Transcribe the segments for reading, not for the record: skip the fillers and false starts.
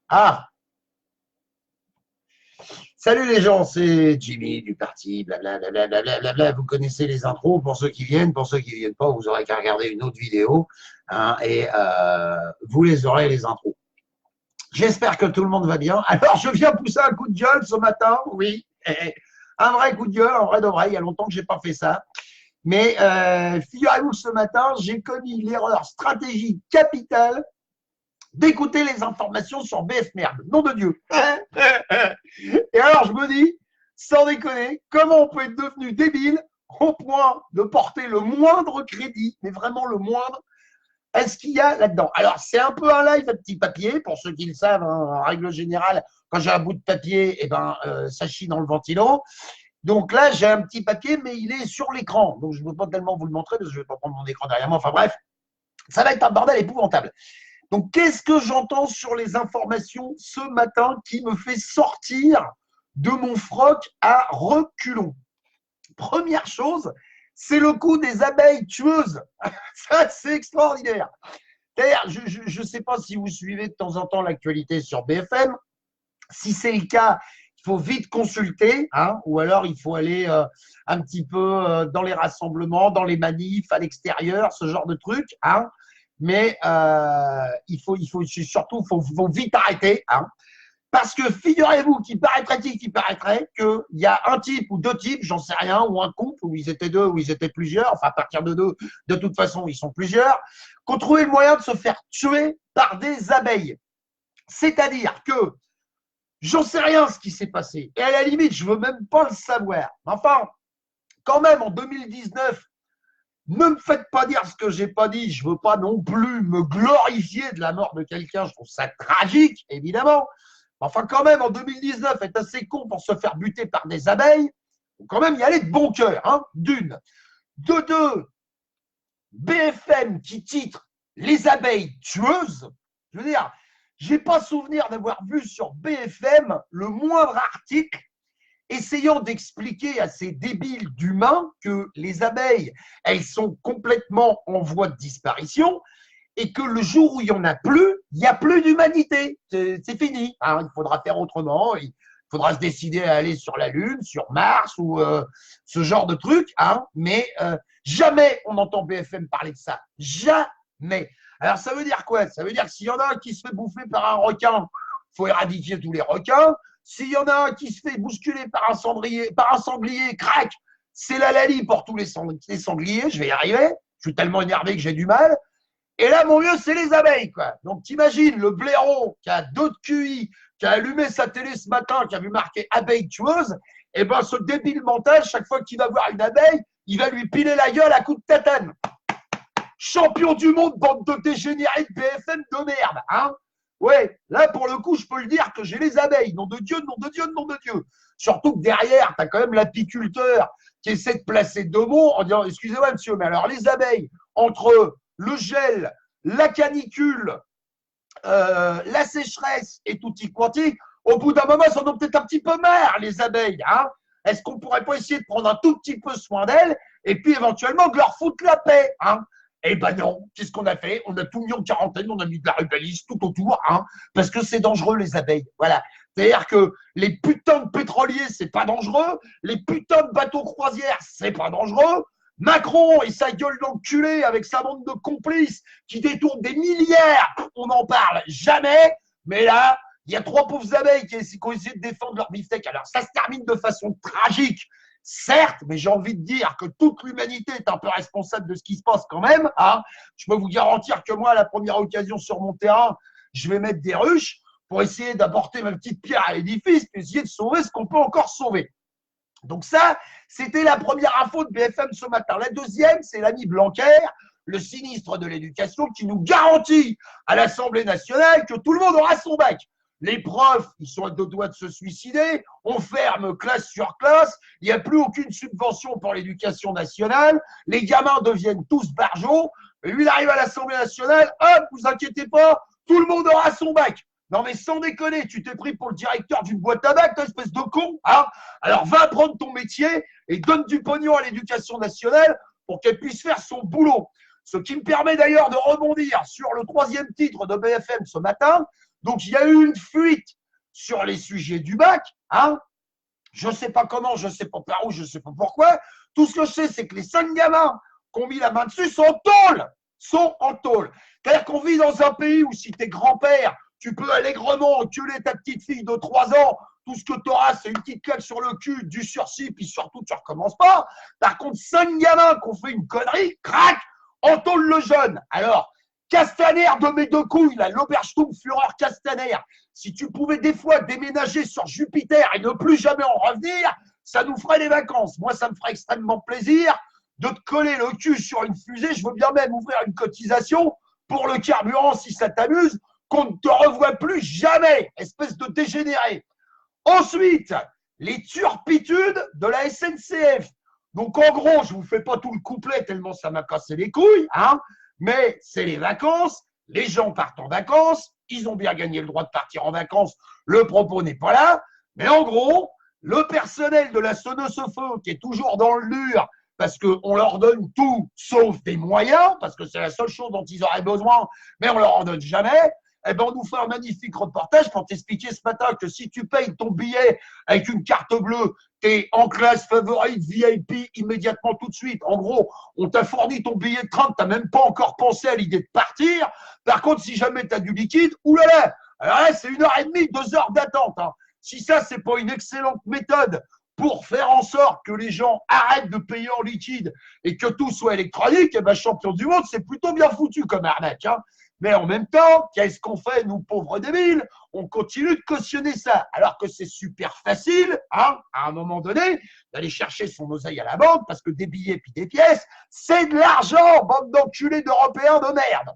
Ah, salut les gens, c'est Jimmy du parti, blablabla, blablabla. Vous connaissez les intros pour ceux qui viennent, pour ceux qui ne viennent pas, vous aurez qu'à regarder une autre vidéo hein, et vous les aurez les intros. J'espère que tout le monde va bien. Alors, je viens pousser un coup de gueule ce matin, oui, un vrai coup de gueule, en vrai de vrai. Il y a longtemps que je n'ai pas fait ça. Mais figurez-vous que ce matin, j'ai commis l'erreur stratégique capitale d'écouter les informations sur BF Merde. Nom de Dieu. Et alors, je me dis, sans déconner, comment on peut être devenu débile au point de porter le moindre crédit, mais vraiment le moindre, à ce qu'il y a là-dedans. Alors, c'est un peu un live à petit papier, pour ceux qui le savent, hein, en règle générale, quand j'ai un bout de papier, eh ben, ça chie dans le ventilo. Donc là, j'ai un petit papier, mais il est sur l'écran. Donc, je ne peux pas tellement vous le montrer, parce que je ne vais pas prendre mon écran derrière moi. Enfin bref, ça va être un bordel épouvantable. Donc, qu'est-ce que j'entends sur les informations ce matin qui me fait sortir de mon froc à reculons? Première chose, c'est le coup des abeilles tueuses. Ça, c'est extraordinaire. D'ailleurs, je ne sais pas si vous suivez de temps en temps l'actualité sur BFM. Si c'est le cas, il faut vite consulter, hein, ou alors il faut aller un petit peu dans les rassemblements, dans les manifs, à l'extérieur, ce genre de trucs. Hein. Mais il faut surtout faut vite arrêter. Hein. Parce que figurez-vous qu'il paraîtrait qu'il y a un type ou deux types, j'en sais rien, ou un couple, où ils étaient deux, ou ils étaient plusieurs, enfin à partir de deux, de toute façon, ils sont plusieurs, qui ont trouvé le moyen de se faire tuer par des abeilles. C'est-à-dire que j'en sais rien ce qui s'est passé. Et à la limite, je veux même pas le savoir. Enfin, quand même, en 2019, ne me faites pas dire ce que j'ai pas dit. Je veux pas non plus me glorifier de la mort de quelqu'un. Je trouve ça tragique, évidemment. Enfin, quand même, en 2019, être assez con pour se faire buter par des abeilles, faut quand même y aller de bon cœur, hein, d'une. De deux, BFM qui titre Les abeilles tueuses. Je veux dire, j'ai pas souvenir d'avoir vu sur BFM le moindre article essayant d'expliquer à ces débiles d'humains que les abeilles, elles sont complètement en voie de disparition et que le jour où il n'y en a plus, il n'y a plus d'humanité. C'est fini. Hein. Il faudra faire autrement. Il faudra se décider à aller sur la Lune, sur Mars ou ce genre de truc. Hein. Mais jamais on entend BFM parler de ça. Jamais. Alors ça veut dire quoi? Ça veut dire que s'il y en a un qui se fait bouffer par un requin, il faut éradiquer tous les requins. S'il y en a un qui se fait bousculer par un sanglier, crac, c'est la lalie pour tous les sangliers. Je vais y arriver. Je suis tellement énervé que j'ai du mal. Et là, mon vieux, c'est les abeilles, quoi. Donc, t'imagines le blaireau qui a 2 de QI, qui a allumé sa télé ce matin, qui a vu marquer abeille tueuse, et ben, ce débile mental, chaque fois qu'il va voir une abeille, il va lui piler la gueule à coups de tatane. Champion du monde, bande de dégénérés de BFM de merde, hein. Ouais, là, pour le coup, je peux le dire que j'ai les abeilles. Nom de Dieu, nom de Dieu, nom de Dieu. Surtout que derrière, t'as quand même l'apiculteur qui essaie de placer 2 mots en disant, excusez-moi, monsieur, mais alors les abeilles, entre le gel, la canicule, la sécheresse et tout y quanti, au bout d'un moment, elles en ont peut-être un petit peu marre, les abeilles. Hein. Est-ce qu'on pourrait pas essayer de prendre un tout petit peu soin d'elles et puis éventuellement de leur foutre la paix? Hein. Eh ben non, qu'est-ce qu'on a fait? On a tout mis en quarantaine, on a mis de la rubellise tout autour, hein, parce que c'est dangereux les abeilles. Voilà. C'est-à-dire que les putains de pétroliers, c'est pas dangereux, les putains de bateaux croisières, c'est pas dangereux. Macron et sa gueule d'enculé avec sa bande de complices qui détournent des milliards, on n'en parle jamais. Mais là, il y a 3 pauvres abeilles qui ont essayé de défendre leur beefsteak. Alors ça se termine de façon tragique, certes, mais j'ai envie de dire que toute l'humanité est un peu responsable de ce qui se passe quand même. Hein. Je peux vous garantir que moi, à la première occasion sur mon terrain, je vais mettre des ruches pour essayer d'apporter ma petite pierre à l'édifice, puis essayer de sauver ce qu'on peut encore sauver. Donc ça, c'était la première info de BFM ce matin. La deuxième, c'est l'ami Blanquer, le sinistre de l'éducation, qui nous garantit à l'Assemblée nationale que tout le monde aura son bac. Les profs, ils sont à 2 doigts de se suicider, on ferme classe sur classe, il n'y a plus aucune subvention pour l'éducation nationale, les gamins deviennent tous barjots, et lui, il arrive à l'Assemblée nationale, hop, vous inquiétez pas, tout le monde aura son bac. Non mais sans déconner, tu t'es pris pour le directeur d'une boîte à bac, toi, espèce de con, hein. Alors va apprendre ton métier et donne du pognon à l'éducation nationale pour qu'elle puisse faire son boulot. Ce qui me permet d'ailleurs de rebondir sur le 3e titre de BFM ce matin. Donc, il y a eu une fuite sur les sujets du bac. Hein. Je ne sais pas comment, je ne sais pas par où, je ne sais pas pourquoi. Tout ce que je sais, c'est que les 5 gamins qui ont mis la main dessus sont en tôle. C'est-à-dire qu'on vit dans un pays où si t'es grand-père, tu peux allègrement enculer ta petite fille de 3 ans, tout ce que tu auras, c'est une petite claque sur le cul, du sursis, puis surtout, tu ne recommences pas. Par contre, 5 gamins qui ont fait une connerie, crac, entoule le jeune. Alors, Castaner de mes deux couilles, là, l'Obersturmführer Castaner, si tu pouvais des fois déménager sur Jupiter et ne plus jamais en revenir, ça nous ferait des vacances. Moi, ça me ferait extrêmement plaisir de te coller le cul sur une fusée. Je veux bien même ouvrir une cotisation pour le carburant si ça t'amuse, qu'on ne te revoit plus jamais, espèce de dégénéré. Ensuite, les turpitudes de la SNCF. Donc, en gros, je ne vous fais pas tout le couplet tellement ça m'a cassé les couilles, hein, mais c'est les vacances, les gens partent en vacances, ils ont bien gagné le droit de partir en vacances, le propos n'est pas là, mais en gros, le personnel de la Sonosopho qui est toujours dans le mur parce qu'on leur donne tout sauf des moyens, parce que c'est la seule chose dont ils auraient besoin, mais on leur en donne jamais. Eh ben, on nous fait un magnifique reportage pour t'expliquer ce matin que si tu payes ton billet avec une carte bleue, tu es en classe favorite, VIP, immédiatement tout de suite. En gros, on t'a fourni ton billet de train, tu n'as même pas encore pensé à l'idée de partir. Par contre, si jamais tu as du liquide, oulala, alors là, c'est 1h30, 2 heures d'attente. Hein. Si ça, c'est pas une excellente méthode pour faire en sorte que les gens arrêtent de payer en liquide et que tout soit électronique, eh ben, champion du monde, c'est plutôt bien foutu comme arnaque. Hein. Mais en même temps, qu'est-ce qu'on fait, nous pauvres débiles? On continue de cautionner ça, alors que c'est super facile, hein, à un moment donné, d'aller chercher son oseille à la banque, parce que des billets puis des pièces, c'est de l'argent, bande d'enculés d'Européens de merde.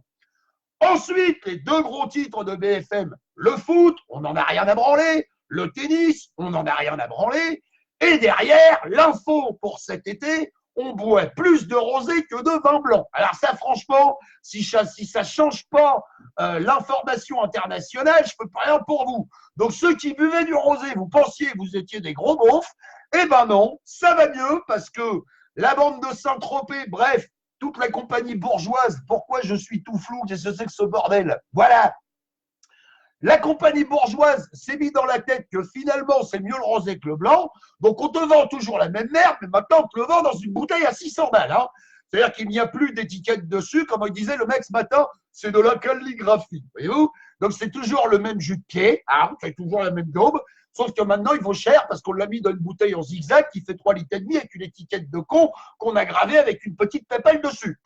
Ensuite, les deux gros titres de BFM, le foot, on n'en a rien à branler, le tennis, on n'en a rien à branler, et derrière, l'info pour cet été, on boit plus de rosé que de vin blanc. Alors ça, franchement, si ça ne change pas l'information internationale, je ne peux pas rien pour vous. Donc ceux qui buvaient du rosé, vous pensiez que vous étiez des gros beaufs, eh ben non, ça va mieux parce que la bande de Saint-Tropez, bref, toute la compagnie bourgeoise, pourquoi je suis tout flou, qu'est-ce que c'est que ce bordel? Voilà. La compagnie bourgeoise s'est mis dans la tête que finalement, c'est mieux le rosé que le blanc. Donc, on te vend toujours la même merde, mais maintenant, on te le vend dans une bouteille à 600 balles. Hein. C'est-à-dire qu'il n'y a plus d'étiquette dessus. Comme il disait le mec ce matin, c'est de la calligraphie. Voyez-vous? Donc, c'est toujours le même jus de pied. Hein, c'est toujours la même daube. Sauf que maintenant, il vaut cher parce qu'on l'a mis dans une bouteille en zigzag qui fait 3,5 litres avec une étiquette de con qu'on a gravée avec une petite pépelle dessus.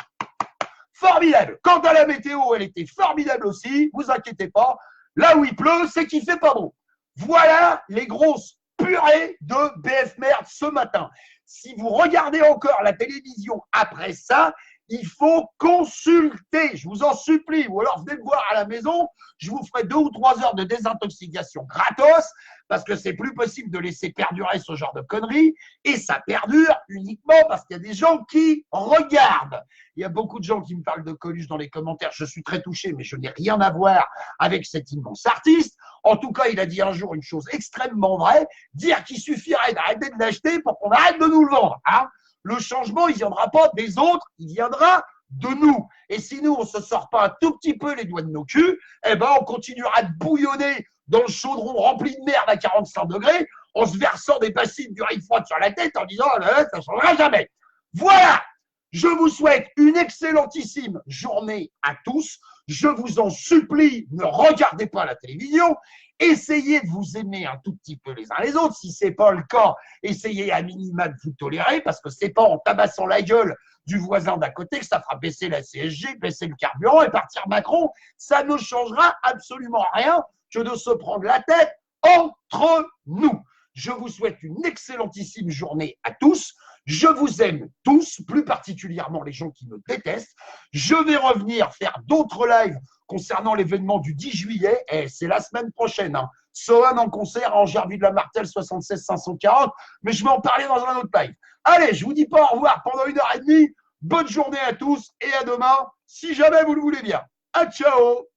Formidable. Quant à la météo, elle était formidable aussi. Vous inquiétez pas. Là où il pleut, c'est qu'il fait pas beau. Voilà les grosses purées de BF Merde ce matin. Si vous regardez encore la télévision après ça, il faut consulter, je vous en supplie, ou alors venez me voir à la maison, je vous ferai 2 ou 3 heures de désintoxication gratos, parce que c'est plus possible de laisser perdurer ce genre de conneries, et ça perdure uniquement parce qu'il y a des gens qui regardent. Il y a beaucoup de gens qui me parlent de Coluche dans les commentaires, je suis très touché, mais je n'ai rien à voir avec cet immense artiste. En tout cas, il a dit un jour une chose extrêmement vraie, dire qu'il suffirait d'arrêter de l'acheter pour qu'on arrête de nous le vendre. Hein. Le changement, il ne viendra pas des autres, il viendra de nous. Et si nous, on ne se sort pas un tout petit peu les doigts de nos culs, eh ben, on continuera de bouillonner dans le chaudron rempli de merde à 45 degrés, en se versant des bassines d'urine froide sur la tête, en disant ça ne changera jamais. Voilà. Je vous souhaite une excellentissime journée à tous. Je vous en supplie, ne regardez pas la télévision. Essayez de vous aimer un tout petit peu les uns les autres. Si ce n'est pas le cas, essayez à minima de vous tolérer parce que ce n'est pas en tabassant la gueule du voisin d'à côté que ça fera baisser la CSG, baisser le carburant et partir Macron. Ça ne changera absolument rien que de se prendre la tête entre nous. Je vous souhaite une excellentissime journée à tous. Je vous aime tous, plus particulièrement les gens qui me détestent. Je vais revenir faire d'autres lives concernant l'événement du 10 juillet. Et c'est la semaine prochaine. Hein. Sohan en concert à Angerville de la Martelle 76 540. Mais je vais en parler dans un autre live. Allez, je vous dis pas au revoir pendant 1h30. Bonne journée à tous et à demain, si jamais vous le voulez bien. À ciao!